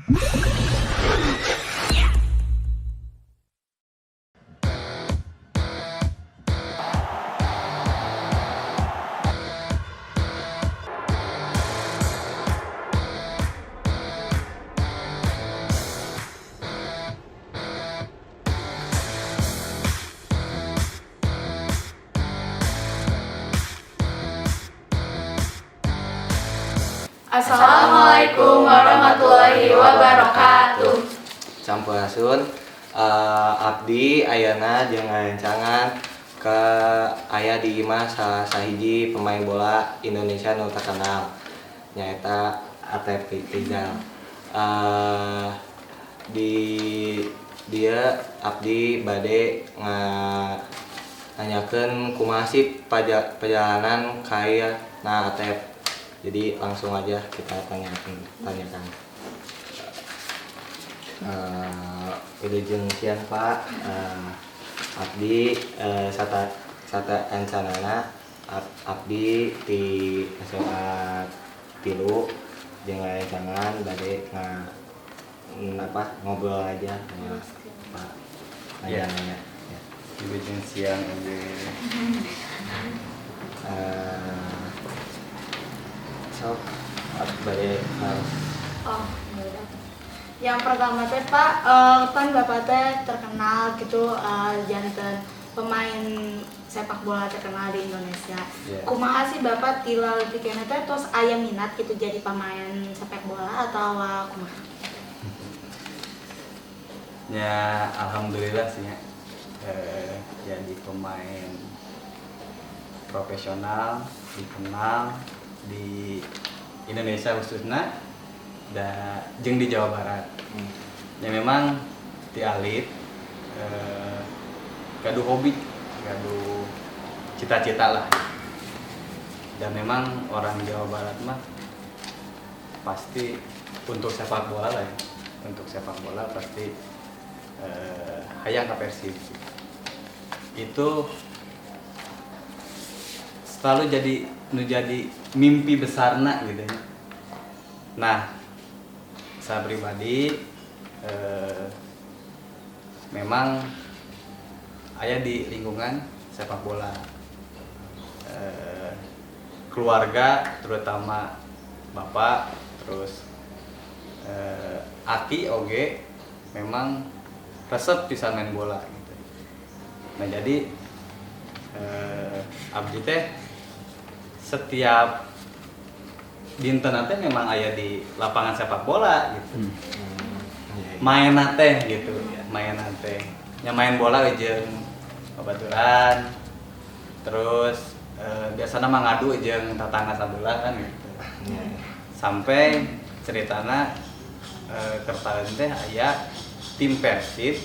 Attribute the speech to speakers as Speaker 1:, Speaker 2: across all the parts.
Speaker 1: Assalamualaikum warahmatullahi wabarakatuh.
Speaker 2: Sampurasun, abdi ayeuna jeung ngarencangan ke aya di imah salah sahiji pemain bola Indonesia nu terkenal nyaeta Atep Rizal. Di dia abdi bade nanyakeun kumaha sih perjalanan ka na Atep. Jadi langsung aja kita tanyakan. Wilujeng siang Pak, abdi sata encanana abdi di SMA 3 jeung jangan bade ngobrol aja sama Pak. Nanya.
Speaker 3: Wilujeng siang
Speaker 2: sok bade
Speaker 1: Yang pertama teh Pak, kan Bapak teh terkenal gitu, janten pemain sepak bola terkenal di Indonesia.
Speaker 3: Yeah.
Speaker 1: Kumaha sih Bapak tilal dikene teh tos aya minat gitu jadi pemain sepak bola atau kumaha?
Speaker 3: Ya alhamdulillah sih ya. Jadi pemain profesional dikenal di Indonesia khususnya jeung di Jawa Barat. Ya memang ti alit gaduh hobi, gaduh cita-cita lah. Dan memang orang Jawa Barat mah pasti untuk sepak bola lah ya. Untuk sepak bola pasti hayang ka Persib. Itu selalu jadi mimpi besarna gitu ya. Nah, saya pribadi memang aya di lingkungan sepak bola, keluarga terutama bapak, terus aki oge memang resep bisa main bola gitu. Nah jadi abdi teh setiap dinten teh memang aya di lapangan sepak bola gitu. Main teh gitu ya, main teh. Nya main bola jeung babaturan. Terus biasana mah ngadu jeung tatangga sabelah kan gitu. Sampai ceritana kertaeun teh aya tim Persib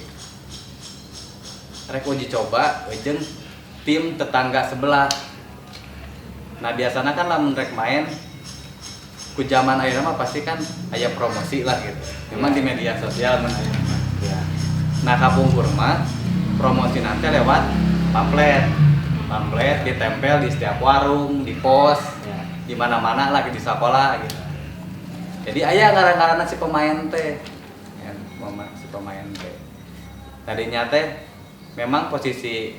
Speaker 3: rek uji coba jeung tim tetangga sebelah. Nah biasanya kan lamun rek main ku zaman ayeuna mah pasti kan aya promosi lah gitu. Memang di media sosial mah ya. Nah kapungkur mah promosi nanti lewat pamflet ditempel di setiap warung, di pos, di mana-mana lagi di sekolah gitu. Jadi aya ngaran-ngaranna si pemain teh. Ya, si pemain teh. Tadinya teh memang posisi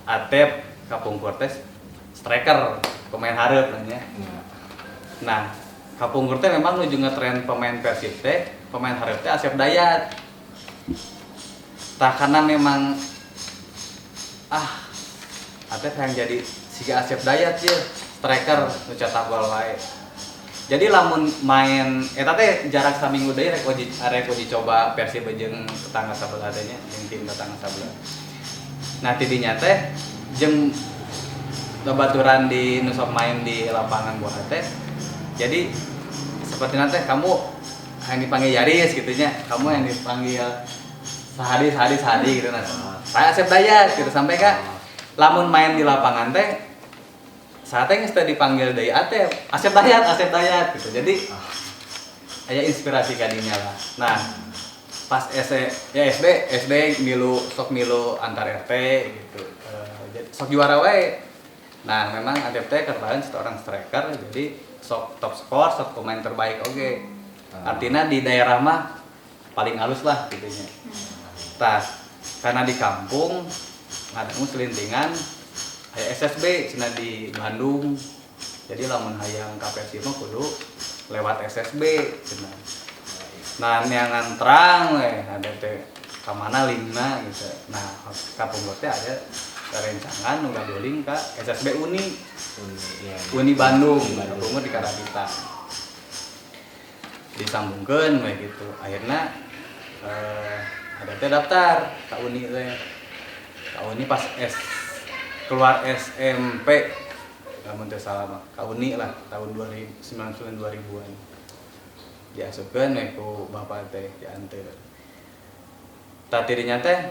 Speaker 3: Atep kapungkur teh striker, pemain hareup nya. Nah, kapungkur teh memang nuju ngetren pemain Persib teh, pemain hareup teh Asep Dayat. Tah karena memang Atep yang jadi siga Asep Dayat ye, striker nu cetak gol wae. Jadi lamun main eta teh jarak saminggu deui rek uji coba Persib jeung tetangga sabelah teh nya, jeung tim tetangga sabelah. Nah, tidinya teh jeung babaturan di nu sok main di lapangan bola teh. Jadi seperti nanti kamu yang dipanggil Yaris gitu nya, kamu yang dipanggil Sahadi gitu nah. Saya Asep Dayat gitu sampai Kak lamun main di lapangan teh saat geus teh dipanggil deui Atep, Asep Dayat gitu. Jadi aya inspirasi kadinya lah. Nah, pas SD milu antar RT gitu. Jadi sok juara wae. Nah, memang Atep teh kertaan seorang striker jadi sok top skor, sok pemain terbaik oke. Artinya di daerah mah paling halus lah gitunya. Tah karena di kampung ngadamu selintingan aya SSB cenah di Bandung. Jadi lamun hayang ka Persib mah kudu lewat SSB cenah. Nah neangan terang we ada teh ka mana linkna gitu. Nah kampung teh ada rencangan nu gadoling ka SSB Uni. Uni Bandung, Bandung di Karabitan. Disambungkeun we gitu. Akhirna ada teh daftar ka Uni teh. Ka Uni pas keluar SMP lamun teu salah mah. Ka Uni lah tahun 2000-an. Diasupkeun we ku bapak teh dianteur. Tah tirinya teh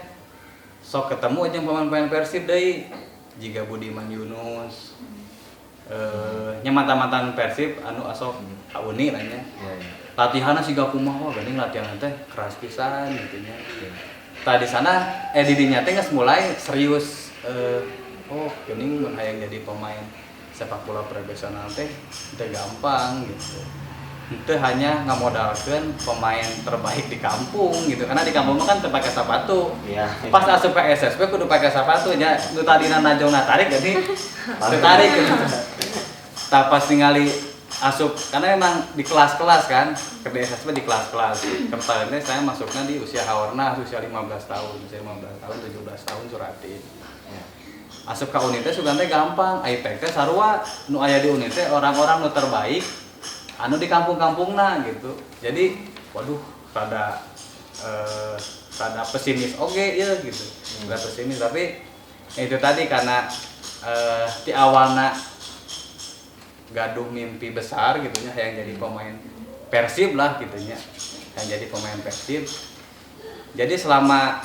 Speaker 3: sok ketemu jeung pemain-pemain Persib deui. Jiga Budiman Yunus. Nya mantan-mantan Persib anu asok ka Uni lah nya. Latihanna siga kumaha geuning latihan teh keras pisan gitu nya. Tah di sana di dinya teh geus mulai serius oh geuning mun hayang jadi pemain sepak bola profesional teh teu gampang gitu. Itu hanya ngamodalkeun pemain terbaik di kampung gitu karena di kampung mah kan teu pake sepatu. Iya. Pas asup ke SSB kudu pake sepatu nya nu tadina najongna tarik jadi teu tarik gitu. Tah pas ningali asup karena memang di kelas-kelas kan ke SSB di kelas-kelas. Kemudian saya masuknya di usia hawarna usia 15 tahun, 17 tahun Suratin. Asup ka Uni teh sugan teh gampang, IPK teh sarua nu aya di Uni teh orang-orang nu terbaik anu di kampung-kampungna gitu. Jadi waduh rada pesimis ya gitu. Rada pesimis tapi itu tadi karena di awalna gaduh mimpi besar gitunya yang jadi pemain Persib lah gitunya. Yang jadi pemain Persib. Jadi selama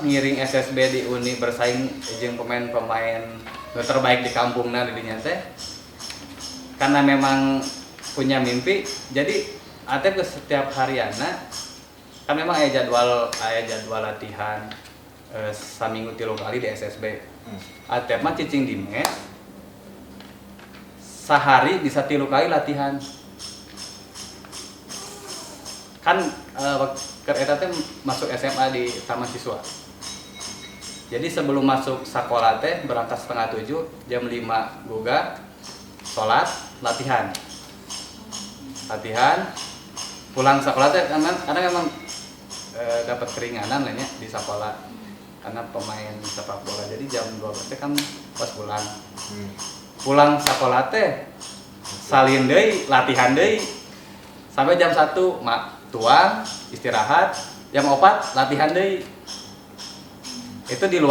Speaker 3: ngiring SSB di Uni bersaing jeung pemain-pemain terbaik di kampungna di dinya teh karena memang punya mimpi jadi Atep ke setiap hariana kan memang aya jadwal latihan saminggu 3 kali di SSB. Atep mah cicing di mes sehari bisa 3 kali latihan kan eta teh masuk SMA di Taman Siswa. Jadi sebelum masuk sekolah teh berangkat 6:30 jam 5 boga sholat latihan pulang sekolah teh karena memang dapat keringanan lah ya di sekolah karena pemain sepak bola jadi jam 12 teh kan pas pulang sekolah teh salin deui latihan deui sampai jam 1 tuang istirahat jam 4 latihan deui itu di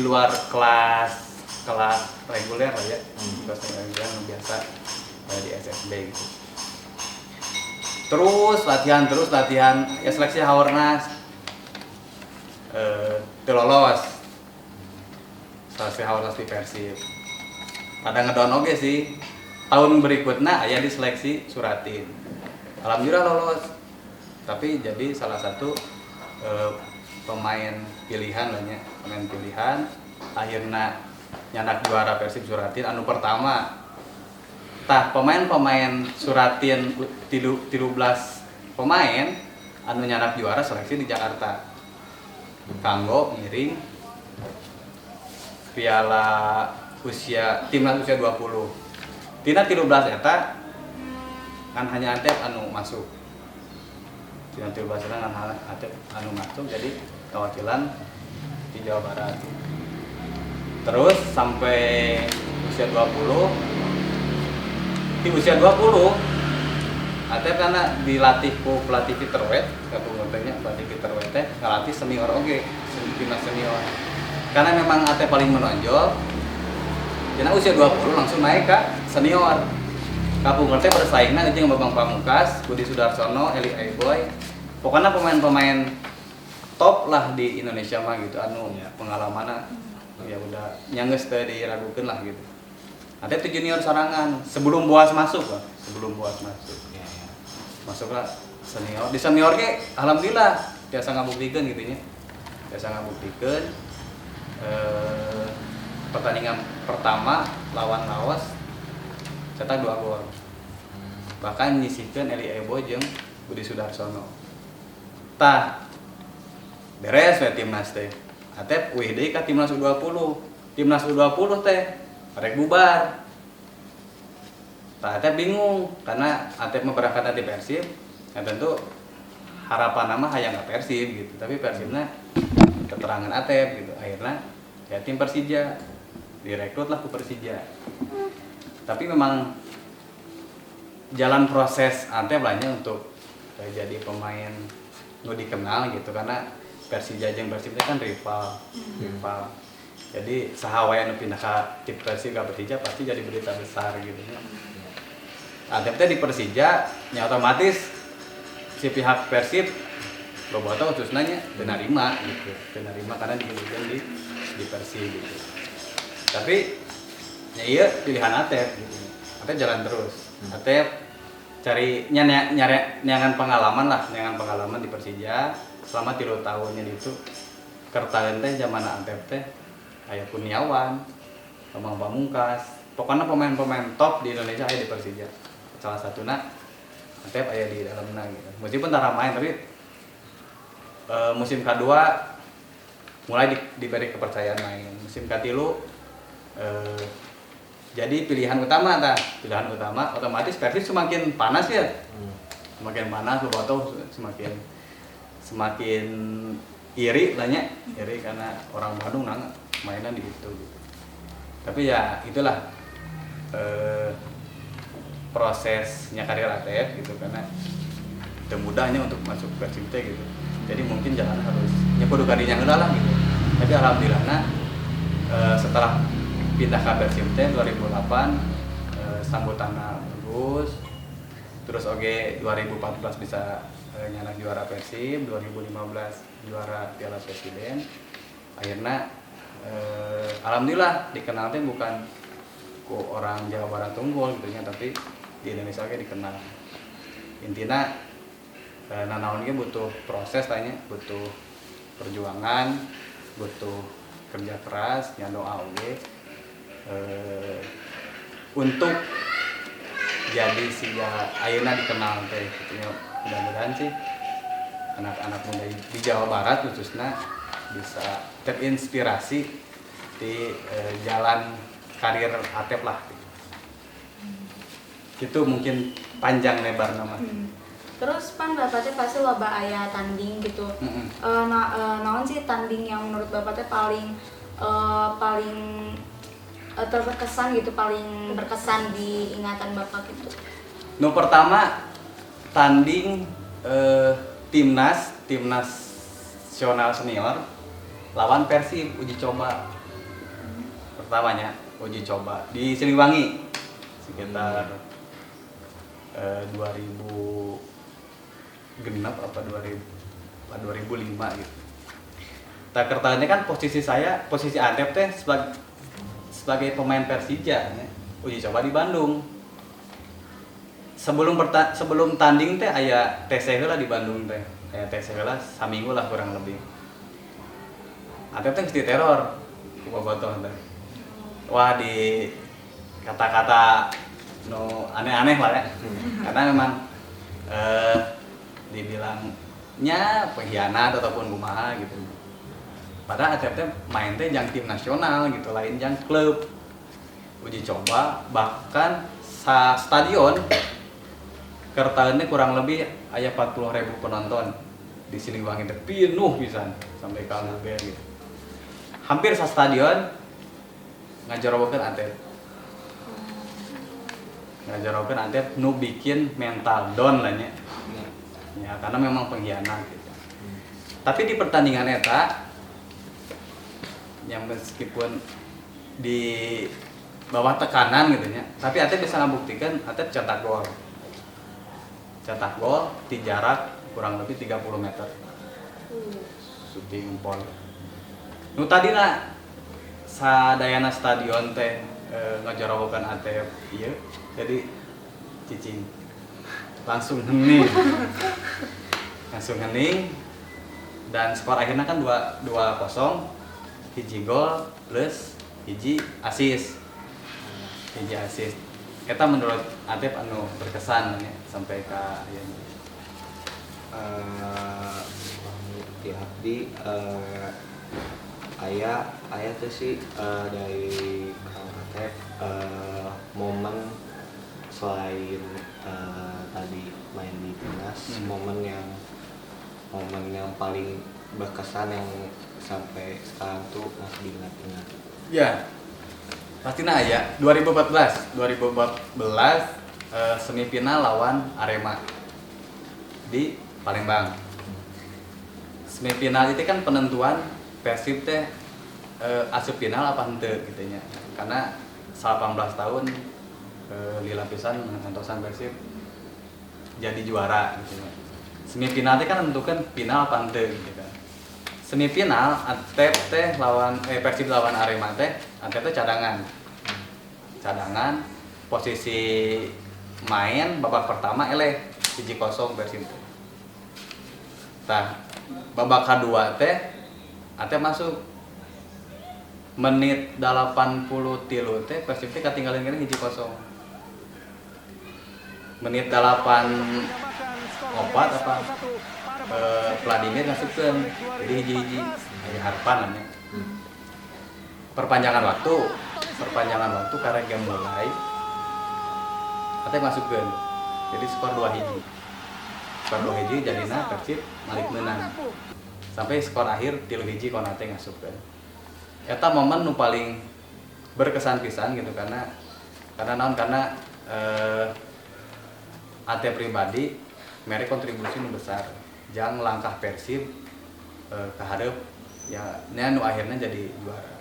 Speaker 3: luar kelas reguler lah ya kelas reguler biasa di SSB gitu. Terus latihan ya seleksi hawarnas teu lolos seleksi hawarnas di Persib pada ngedon oge sih tahun berikutnya aya di seleksi Suratin alhamdulillah lolos tapi jadi salah satu pemain pilihan lah nya pemain pilihan akhirnya nyanak juara Persib Suratin anu pertama. Tah pemain Suratin 13 pemain anu nyanak juara seleksi di Jakarta. Kanggo ngiring piala timnas usia 20. Tina 13 eta kan hanya Atep anu masuk. Tina 13 eta kan Atep anu masuk jadi kewakilan di Jawa Barat. Terus sampai usia 20 di usia 20 Atep karena dilatih ku pelatih Peter Wet kapungutnya pelatih Peter Wet teh ngalatih senior oge timnas senior karena memang Atep paling menonjol jadi usia 20 langsung naik ke senior kapungkur teh bersaingna jeung Babang Pamungkas Budi Sudarsono Eli Aiboy pokoknya pemain-pemain top lah di Indonesia mah gitu anu pengalamanna ya udah nyanggeus teh diragukeun lah gitu. Ada tuh junior sorangan sebelum Boas masuk lah, masuklah senior. Di senior ge alhamdulillah biasa ngabuktikeun gitu nya. Biasa ngabuktikeun pertandingan pertama lawan Laos cetak 2 gol. Bahkan nyisihkeun Eli Ebo jeung Budi Sudarsono. tah beres we timnas teh Atep wih deui ka timnas timnas U20 teh rek bubar. Tah Atep bingung karena Atep memberangkatkan di Persib ya tentu harapan nama hayang ka Persib gitu tapi Persibna keterangan Atep gitu akhirnya ya tim Persija direkrut lah ke Persija. Tapi memang jalan proses Atep lahnya untuk jadi pemain nu dikenal gitu karena Persija jeung Persib itu kan rival. Jadi sahawaya nu pindah ka tim Persib ka Persija pasti jadi berita besar gitu nya. Atep teh di Persija nya otomatis si pihak Persib bobotoh khususnya nya teu narima gitu. Teu narima karena digelukeun di Persib gitu. Tapi ya iya pilihan Atep gitu. Atep jalan terus. Atep cari nyangan pengalaman di Persija selama 3 tahunnya itu kertaeun teh zaman Atep teh aya Kurniawan, Bambang Pamungkas, pokoknya pemain-pemain top di Indonesia aya di Persija. Salah satuna Atep aya di dalamna gitu. Meskipun tara main tapi musim kedua mulai diberi kepercayaan main. Musim katilu jadi pilihan utama otomatis Persib semakin panas ya. Semakin panas bobotoh semakin iri karena orang Bandung mainan di situ gitu. Tapi ya itulah prosesnya karir Atep gitu karena itu mudahnya untuk masuk Persib gitu. Jadi mungkin jalan harus kudu kadinya heula lah gitu. Tapi alhamdulillah setelah pindah ke Persib 2008 sambutanna bagus. Terus oge 2014 bisa nyanak juara Persib, 2015 juara Piala Presiden. Akhirnya alhamdulillah dikenal teh bukan ku orang Jawa Barat unggul gitu nya tapi di Indonesia oge dikenal. Intina nanaon ge butuh proses tanya, butuh perjuangan, butuh kerja keras, nya doa oge. Untuk jadi siga ayeuna dikenal teh gitu nya mudah-mudahan sih anak-anak muda di Jawa Barat khususnya bisa terinspirasi di jalan karir Atep lah gitu mungkin panjang lebar nama.
Speaker 1: Terus pan Bapak teh pasti loba aya tanding gitu. Naon sih tanding yang menurut Bapak teh paling terkesan gitu, paling berkesan di ingatan Bapak gitu?
Speaker 3: Nu pertama tanding timnas nasional senior lawan Persib uji coba. Pertamanya uji coba di Siliwangi sekitar 2006 apa 2005 gitu. Tak kertanya kan posisi Atep teh sebagai pemain Persija uji coba di Bandung. Sebelum tanding teh aya TC heula di Bandung teh. Aya TC heula saminggu lah kurang lebih. Atep teh geus diteror ku bobotoh teh. Wah di kata-kata no aneh-aneh lah ya. Karena memang dibilangnya pengkhianat ataupun kumaha gitu. Padahal Atep teh main teh jang tim nasional gitu, lain jang klub. Uji coba bahkan sa stadion kertaeun teh kurang lebih aya 40.000 penonton di Siliwangi teh penuh pisan sampai ka luber gitu. Hampir sa stadion ngajorobokeun Atep. Ngajorobokeun Atep nu bikin mental down lah nya. Ya karena memang pengkhianat gitu. Tapi di pertandingan eta yang meskipun di bawah tekanan gitu ya, tapi Atep bisa membuktikan Atep cetak gol di jarak kurang lebih 30 meter shooting pol. Nu tadina sadayana stadion teh ngajorobokeun Atep ieu jadi cicing langsung hening dan skor akhirnya kan 2-0, hiji gol plus hiji assist. Eta menurut Atep anu berkesan ya, sampai ka
Speaker 2: abdi ayah tuh sih dari Kang Atep momen selain tadi main di timnas, momen yang paling berkesan yang sampai sekarang tuh masih diingat-ingat.
Speaker 3: Ya, pasti ya. 2014 semifinal lawan Arema di Palembang. Semifinal itu kan penentuan Persib teh asup final apa henteu gitu nya. Karena 18 tahun lila pisan menentukan Persib jadi juara gitu nya. Semifinal teh kan menentukan final apa henteu gitu kan. Semifinal Antep teh lawan Persib lawan Arema teh, Antep teh cadangan. Posisi main babak pertama 1-0 Persib. Nah, babak kedua teh Antep masuk. Menit 83 teh Persib teh katinggalan kene 1-0. Menit 84 apa Vladimir ngasupkeun jadi hiji-hiji aya harapan namanya. Perpanjangan waktu karena game mulai Antep masukkeun. Jadi skor 2-1. Skor 2-1 jadina Persib balik menang. Sampai skor akhir 3-1 Konate ngasupkeun. Eta momen nu paling berkesan pisan gitu karena Ate pribadi mere kontribusi nu besar jang langkah Persib ke hadeup ya nu akhirnya jadi juara.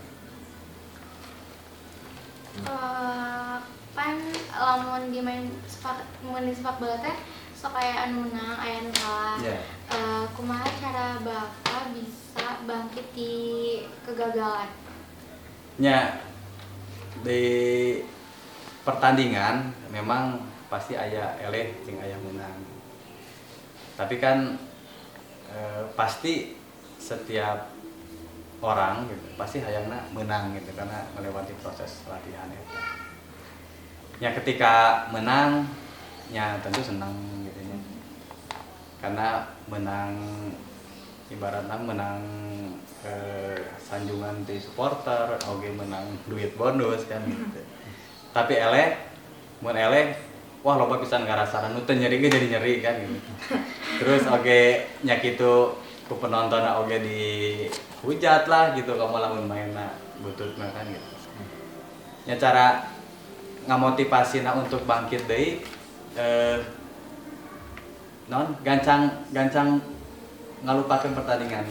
Speaker 1: Pan lamun di main sepak bola teh sok aya anu menang aya anu kalah. Kumaha cara Bapak bisa bangkit di kegagalan?
Speaker 3: Ya, di pertandingan memang pasti aya eleh jeung aya menang. Tapi kan pasti setiap orang gitu, pasti hayangna menang gitu karena melewati proses latihan itu. Ya ketika menang ya tentu senang gitu ya. Karena menang ibaratnya menang sanjungan di supporter, oke menang duit bonus kan gitu. Tapi mun wah loba pisan ngarasaran nu teu nyeri ge jadi nyeri kan gitu. Terus nya kitu ku penonton oge dihujat lah gitu kamu lamun mainna bututna kan gitu. Nya cara ngamotivasina untuk bangkit deui gancang ngalupakeun pertandingan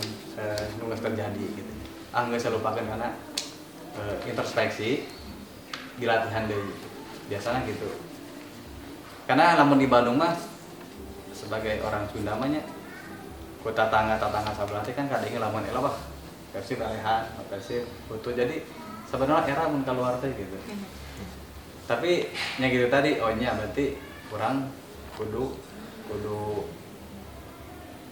Speaker 3: nu geus terjadi gitu. Geus lupakeun karena introspeksi di latihan deui. Biasanya gitu. Karena lamun di Bandung mah sebagai orang Sunda mah nya ku tatangga sabelah teh kan kadang lamun elok bah Persib alehan, Persib butuh jadi sebenarnya era mun keluar teh gitu. Tapi nya gitu tadi nya berarti kurang kudu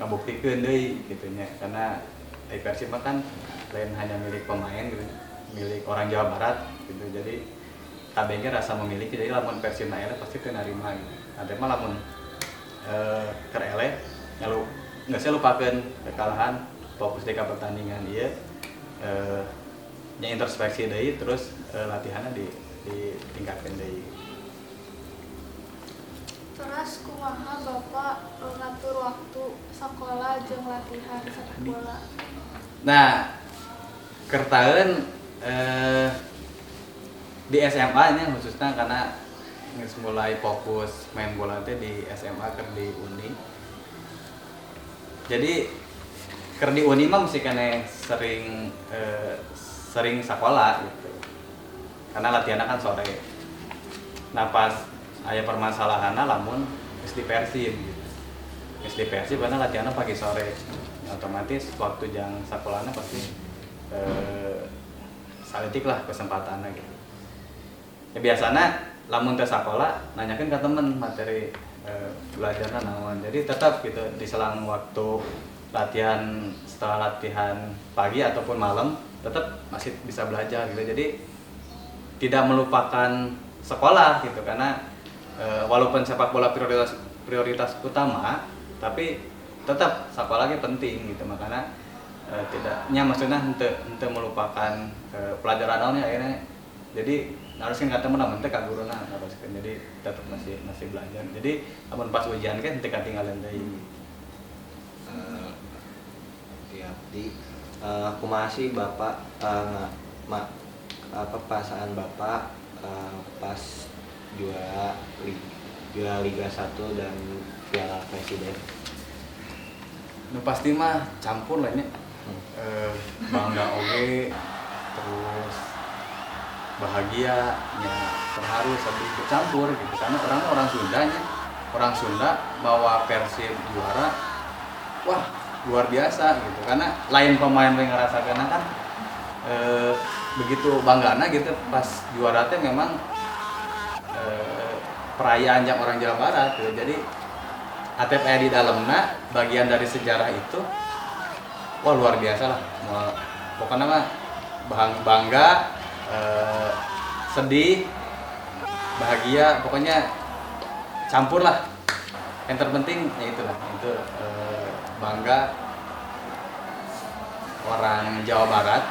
Speaker 3: ngabuktikeun deui gitu nya karena Persib mah kan lain hanya milik pemain gitu, milik orang Jawa Barat gitu. Jadi kabeh rasa memiliki jadi lamun Persib na eleh pasti teu narima gitu. Ade mah lamun keur eleh nyalu geus lupakeun kekalahan, fokus di pertandingan ieu nya introspeksi deui terus latihanna ditingkatkeun deui.
Speaker 1: Terus kumaha Bapak ngatur waktu sekolah jeung latihan sepak bola?
Speaker 3: Nah, kertaeun di SMA nya khususnya karena geus mulai fokus main bola teh di SMA keur di Uni. Jadi keur di Uni mah mesti kene sering sekolah gitu. Karena latihanna kan sore. Nah pas aya permasalahanna lamun geus di Persib gitu. Geus di Persib karena latihanna pagi sore. Otomatis waktu jang sakolana pasti saletik lah kesempatanna gitu. Ya biasana lamun teh sakola nanyakeun ka temen materi belajarna naon. Jadi tetap gitu di selang waktu latihan setelah latihan pagi ataupun malam tetap masih bisa belajar gitu. Jadi tidak melupakan sekolah gitu karena walaupun sepak bola prioritas utama tapi tetap sekolah lagi penting gitu, makanya tidaknya maksudnya ente melupakan pelajaran naonnya akhirnya, jadi harusnya kata menang ente kaguruna haruskan, jadi tetap masih belajar, jadi namun pas ujian kan ente ketinggalan deui.
Speaker 2: Ya di aku masih bapak apa perasaan bapak pas juara Liga 1 dan Piala Presiden.
Speaker 3: Nu pasti mah campur lah nya. Bangga oge, terus bahagia nya, terharu sambil ikut campur gitu, karena orang Sundanya, orang Sunda bawa Persib juara, wah luar biasa gitu, karena lain pemain yang ngerasakan kan begitu banggana gitu pas juara teh memang perayaan yang orang Jawa Barat gitu. Jadi ATP di dalamnya bagian dari sejarah itu, wah luar biasa lah, pokoknya mah bangga, sedih, bahagia, pokoknya campur lah. Yang terpenting ya itulah, itu bangga orang Jawa Barat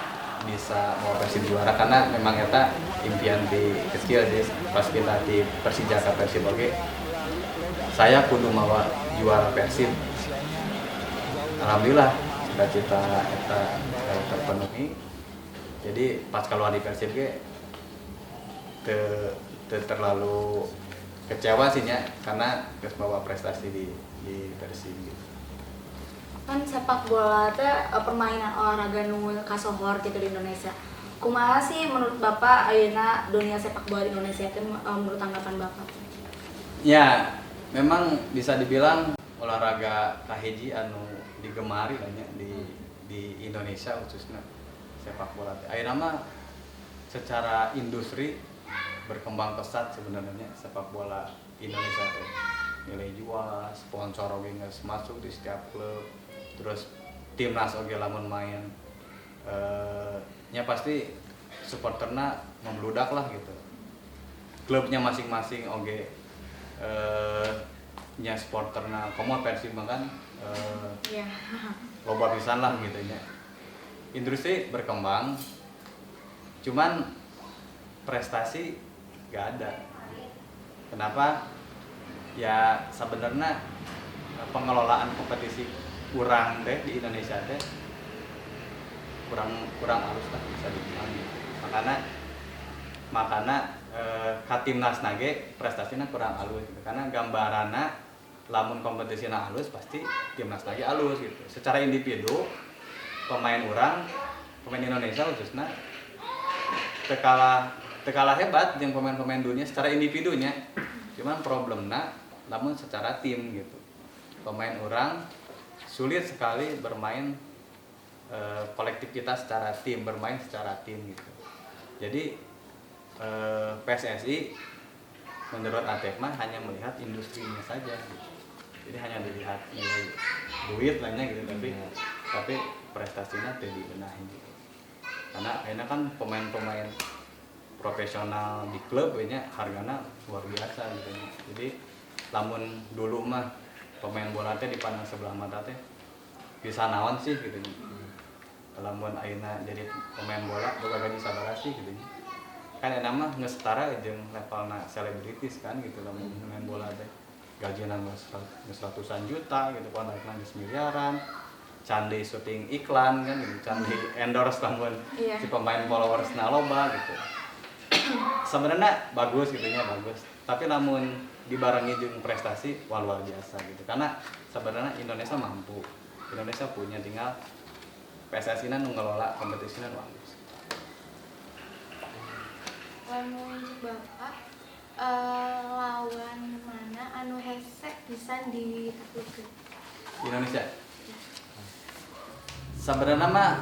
Speaker 3: bisa mau Persib juara, karena memang kita impian di kecil sih pas kita di Persija ke Persib oke, saya kudu mawa juara Persib. Alhamdulillah cita-cita kita terpenuhi, jadi pas keluar di Persib ge terlalu kecewa sih nya, karena terus bawa prestasi di Persib gitu.
Speaker 4: Kan sepak bola teh permainan olahraga nu kasohor gitu di Indonesia. Kumaha sih menurut Bapak ayeuna dunia sepak bola di Indonesia teh menurut tanggapan Bapak?
Speaker 3: Ya, memang bisa dibilang olahraga kahiji anu digemari lah nya di Indonesia khususnya sepak bola. Ayeuna mah secara industri berkembang pesat sebenarnya sepak bola Indonesia teh. Nilai jual, sponsor oge geus masuk di setiap klub. Terus timnas oge lamun main nya pasti supporterna membludak lah gitu. Klubnya masing-masing oge nya supporterna komo Persib kan loba pisan lah gitu nya. Industri berkembang, cuman prestasi gak ada. Kenapa? Ya sebenarnya pengelolaan kompetisi kurang deh di Indonesia teh kurang halus lah bisa dibilang gitu. Makanya katimnas nage prestasinya kurang halus gitu. Karena gambarana lamun kompetisinya halus pasti timnas nage halus gitu. Secara individu pemain Indonesia khususnya tekala hebat yang pemain dunia secara individunya, cuman problemnya namun secara tim gitu. Pemain orang sulit sekali bermain kolektivitas secara tim, bermain secara tim gitu. Jadi PSSI menurut ATEK mah hanya melihat industrinya saja gitu. Jadi hanya dilihat nilai duit lahnya gitu, tapi prestasinya tidak dibenahi gitu. Karena akhirnya kan pemain-pemain profesional di klub nya harganya luar biasa gitu. Jadi lamun dulu mah pemain bola teh dipandang sebelah mata teh bisa naon sih gitu. Lamun ayeuna jadi pemain bola boga gaji sabaraha sih gitu. Kan eta mah geus setara jeung levelna selebritis kan gitu, lamun pemain bola teh gajina geus ratusan juta gitu, kontrakna geus miliaran. Candi syuting iklan kan gitu, candi endorse lamun si pemain followersna loba gitu. Sebenarnya bagus gitunya bagus, tapi namun dibarengi jeung prestasi wah luar biasa gitu. Karena sebenarnya Indonesia mampu, Indonesia punya, tinggal PSSI-na ngelola kompetisinya bagus.
Speaker 1: Lamun Bapak lawan mana anu hese pisan ditaklukkeun
Speaker 3: Indonesia. Sebenarnya mah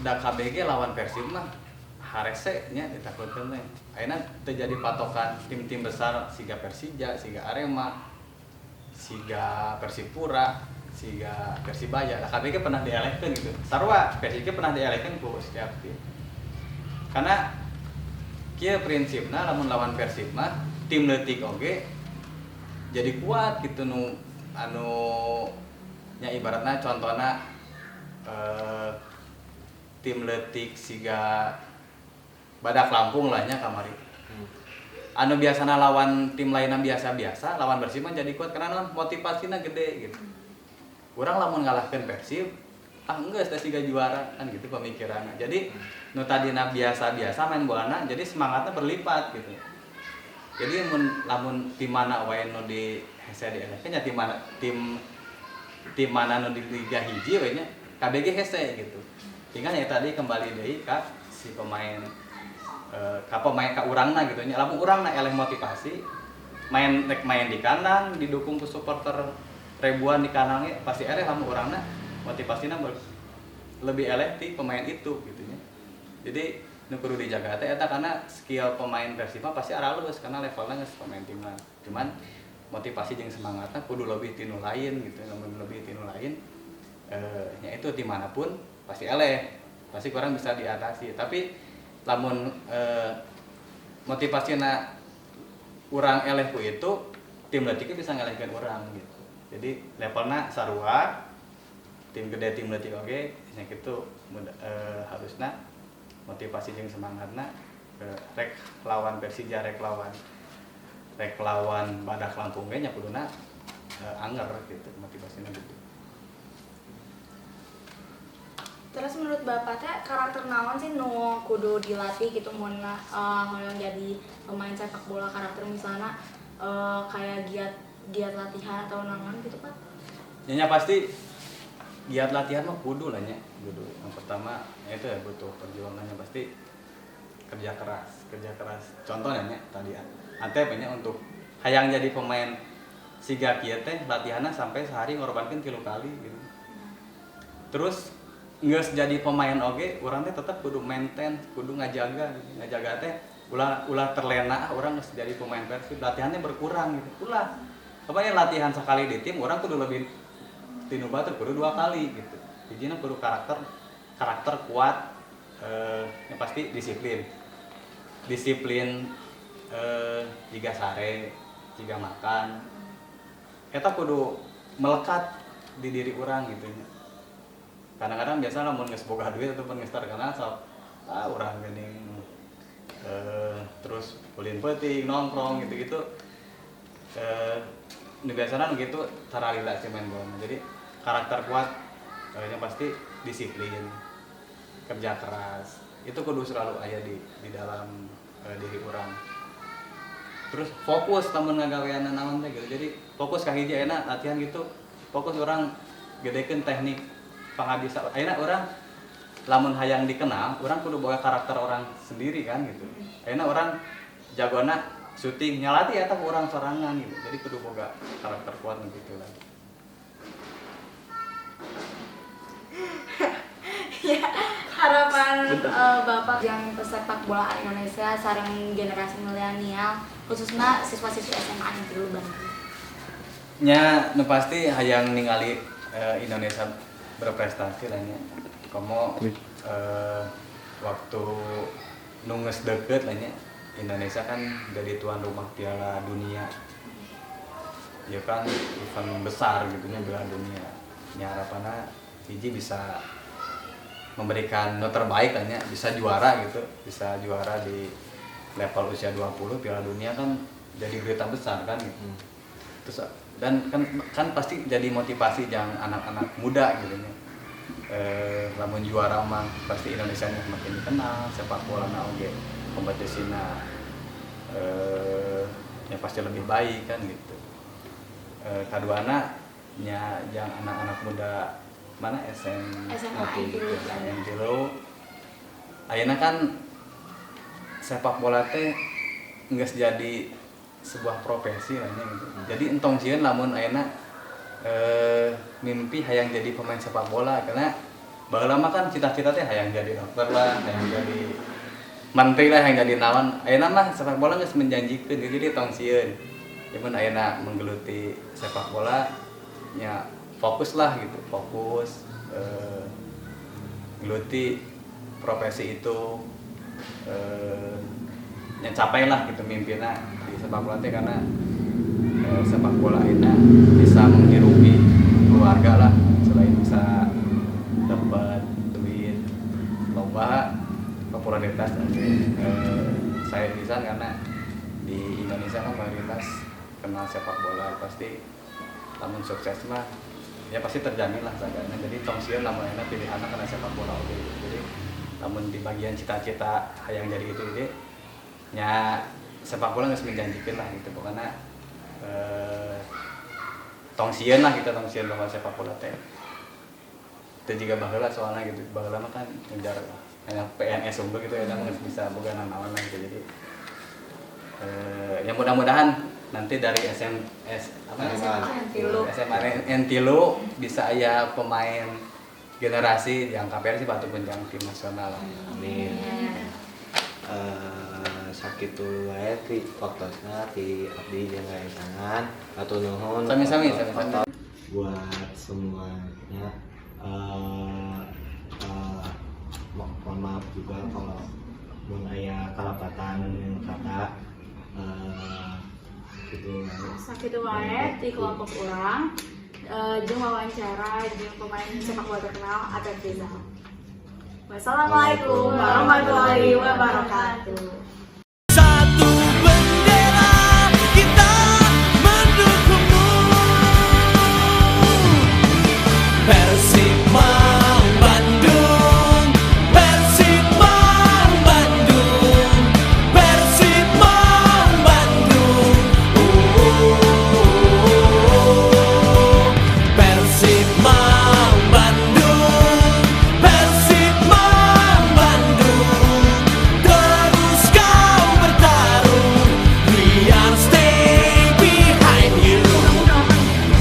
Speaker 3: da KBG lawan Persib mah harese nya ditaklukkeun teh. Ayeuna teu jadi patokan tim-tim besar siga Persija, siga Arema, siga Persipura, siga Persibaya. Lah KBG pernah dielehkeun gitu. Sarua Persija pernah dielehkeun ku setiap tim. Karena kieu prinsipna lamun lawan Persib mah tim leutik oge jadi kuat gitu anu nya ibaratna contohna tim leutik siga Badak Lampung lah nya kamari. Anu biasana lawan tim lainna biasa-biasa, lawan Persib mah jadi kuat karena non motivasinya gede gitu. Urang lamun ngalahkeun Persib, geus teh siga juara kan gitu pemikiranna. Jadi nu tadina biasa-biasa main bolana jadi semangatnya berlipat gitu. Jadi lamun tim mana wae nu di hese dielehkeun nya tim mana nu di Liga hiji we nya KBG hese gitu. Tinggal ya tadi kembali deui ka si pemain ka urangna gitu nya. Lamun urangna eleh motivasi main di kandang didukung ku supporter ribuan di kandang pasti eleh lamun urangna motivasina lebih eleh ti pemain itu gitu nya. Jadi nu kudu dijaga teh eta karena skill pemain Persib pasti aralus karena levelna geus pemain timnas. Cuman motivasi jeung semangatna kudu lebih tinu lain gitu. Lamun lebih tinu lain nya itu dimanapun pasti eleh. Pasti kurang bisa diatasi. Tapi lamun motivasina urang eleh ku itu tim leutik bisa ngalehkeun urang gitu. Jadi levelna sarua tim gede tim leutik oge nya kitu harusna motivasi jeung semangatna rek lawan Persija rek lawan Badak Lampung ge nya kuduna anger gitu motivasina gitu.
Speaker 4: Terus menurut Bapak teh karakter naon sih nu kudu dilatih gitu mun hoyong jadi pemain sepak bola karakter misalnya kayak giat latihan atau naon gitu Pak?
Speaker 3: Ya pasti giat latihan mah kudu lah nya. Kudu. Yang pertama itu ya butuh perjuangannya pasti kerja keras. Contohnya nya tadi ante banyak untuk hayang jadi pemain siga kieu teh latihanna sampai sehari ngorbankeun 3 kali gitu. Terus geus jadi pemain oge urang teh tetep kudu maintain, kudu ngajaga teh ulah terlena urang geus jadi pemain Persib latihannya berkurang gitu. Ulah pokoknya latihan sekali di tim urang kudu lebih tinu batur kudu 2 kali gitu. Hijina kudu karakter kuat yang pasti disiplin jiga sare jiga makan eta kudu melekat di diri urang gitu nya. Kadang-kadang biasa lamun geus boga duit ataupun geus terkenal sok urang geuning terus ulin peuting nongkrong gitu-gitu biasana gitu taralila sih main bola. Jadi karakter kuat yang pasti disiplin kerja keras itu kudu selalu aya di dalam diri urang. Terus fokus lamun ngagawean naon teh gitu. Jadi fokus ka hiji ayeuna latihan gitu fokus urang gedekeun teknik pangabisa ayeuna urang lamun hayang dikenal urang kudu boga karakter orang sendiri kan gitu. Ayeuna urang jagona syuting nyalati eta urang sorangan gitu. Jadi kudu boga karakter kuat gitu lah.
Speaker 4: Ya, harapan Bapak yang pesepak bola Indonesia sareng generasi milenial khususnya siswa-siswi SMA yang dulu Bandung.
Speaker 3: Nya nu pasti hayang ningali Indonesia berprestasi lah nya. Komo waktu nungges deket lah nya Indonesia kan jadi tuan rumah Piala Dunia. Ya kan event besar gitu nya Piala Dunia. Nya harapanna hiji bisa memberikan yang terbaik lah nya, bisa juara gitu, bisa juara di level usia 20 Piala Dunia kan jadi berita besar kan gitu. Terus dan kan pasti jadi motivasi jang anak-anak muda gitu nya. Lamun juara mah pasti Indonesia nya makin dikenal, sepak bola na oge kompetisina ya pasti lebih baik kan gitu. Kaduana nya jang anak-anak muda mana SMA gitu, ayeuna kan sepak bola teh geus jadi sebuah profesi lah gitu. Jadi entong sieun lamun ayeuna mimpi hayang jadi pemain sepak bola karena baheula mah kan cita-cita teh hayang jadi dokter lah, hayang jadi menteri lah, hayang jadi naon. Ayeuna mah sepak bola geus menjanjikeun jadi entong sieun. Mun ayeuna menggeluti sepak bola nya fokus lah gitu, fokus geluti profesi itu yang capailah gitu mimpina di sepak bola teh karena sepak bola ini bisa menghirupi keluarga lah, selain bisa dapat duit lomba popularitas. Saya bisa karena di Indonesia kan mayoritas kenal sepak bola, pasti namun sukses mah ya pasti terjamin lah sagana. Jadi tong sieun lamun enak pilihan karena sepak bola oke. Jadi namun di bagian cita-cita yang jadi itu ge nya sepak bola geus menjanjikan lah gitu, pokoknya tong sieun lah kita tong sieun bahwa sepak bola teh itu juga baheula soalnya gitu. Baheula mah kan ngejar kayak PNS unggul gitu ya, kan bisa boga naon lah gitu. Jadi yang mudah-mudahan nanti dari SMA Entilu bisa aya pemain generasi yang KPR sih batu penjang tim nasional.
Speaker 2: Amin. Sakitu wae ti fokusna ti abdi jeung tangan atau nuhun
Speaker 3: Sami-sami.
Speaker 2: buat semuanya. Mohon maaf juga kalau mun aya kalapatan kata gitu.
Speaker 4: Sakitu wae di kelompok urang jeung wawancara jeung pemain sepak bola terkenal Atep Rizal. Wassalamualaikum warahmatullahi wabarakatuh.